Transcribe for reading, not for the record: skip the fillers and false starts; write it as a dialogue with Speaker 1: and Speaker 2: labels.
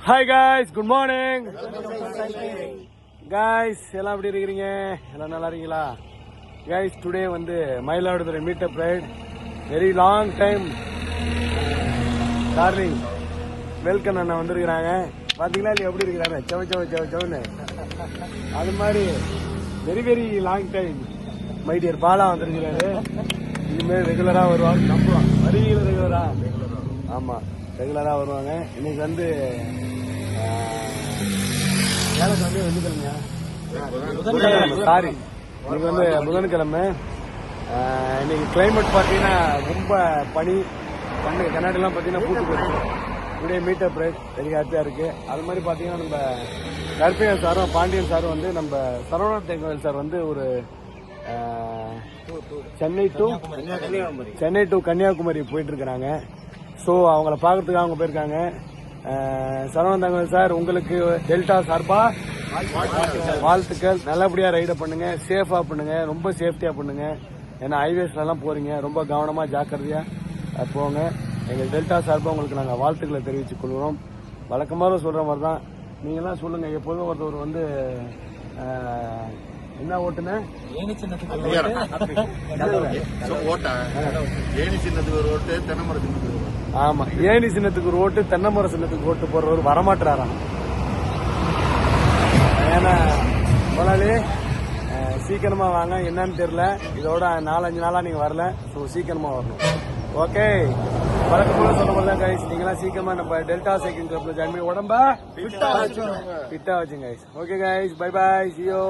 Speaker 1: Hi guys, good morning guys. எல்லாம் எப்படி இருக்கிறீங்க? எல்லாம் நல்லா இருக்கீங்களா காய்ஸ்? டுடே வந்து Mayiladuthurai meetup right. Very long time darling welcome அண்ணா வந்திருக்கிறாங்க. பாத்தீங்களா இல்லையா எப்படி இருக்கிறாங்க? செவ செவ செவ செவன்னு அது மாதிரி very very long time my dear Bala வந்திருக்கிறாரு. இனிமேல் ரெகுலரா வருவாங்க நம்பலாம். வருவீங்களா ரெகுலரா? ஆமா, ரெகுலரா வருவாங்க. இன்னைக்கு வந்து வியாழக்கிழமை வெள்ளிக்கிழமையா? சாரி, இன்னைக்கு வந்து புதன்கிழமை. இன்னைக்கு கிளைமேட் பார்த்தீங்கன்னா ரொம்ப பனி கர்நாடகெல்லாம் பார்த்தீங்கன்னா பூத்து போயிருக்கு. இப்படியே மீட்டப் ரைட் வெரி ஹாப்பியாக இருக்குது. அது மாதிரி பார்த்தீங்கன்னா நம்ம கருப்பையன் சாரும் பாண்டியன் சாரும் வந்து நம்ம சரவண தேங்கவேல் சார் வந்து ஒரு சென்னை டு கன்னியாகுமரி போயிட்டு இருக்கிறாங்க. ஸோ அவங்கள பார்க்கறதுக்கு அவங்க போயிருக்காங்க. சரவண தேங்கவேல் சார், உங்களுக்கு டெல்டா சார்பா வாழ்த்துக்கள். நல்லபடியாக ரைடை பண்ணுங்க, சேஃபாக பண்ணுங்க, ரொம்ப சேஃப்டியாக பண்ணுங்க. ஏன்னா ஹைவேஸ்லாம் போறீங்க, ரொம்ப கவனமா ஜாக்கிரதையா போங்க. எங்கள் டெல்டா சார்பாக உங்களுக்கு நாங்கள் வாழ்த்துக்களை தெரிவித்துக் கொள்கிறோம். வழக்கமாக சொல்ற மாதிரி தான் நீங்களாம் சொல்லுங்க. எப்போதும் ஒருத்தர் வந்து என்ன ஓட்டுன
Speaker 2: ஏனி சின்னத்துக்கு ஒரு ஓட்டு, தென்னை மரத்துக்கு.
Speaker 1: ஆமா, ஏனி சின்னத்துக்கு ஒரு ஓட்டு, தென்னை மர சின்னத்துக்கு ஓட்டு போடுறவர் வரமாட்டாராம். ஏன்னா முதலாளி சீக்கிரமா வாங்க, என்னன்னு தெரியல. இதோட 4-5 நாளா நீங்க வரல. ஸோ சீக்கிரமா வரணும். ஓகே, வழக்கம் போல சொல்ல முடியல கைஸ். நீங்களாம் சீக்கிரமா நம்ம டெல்டா சைக்கிள் கிளப்ல ஜாயின் பண்ணி உடம்ப ஃபிட்டா வச்சுங்க guys. Okay guys, bye bye, see you.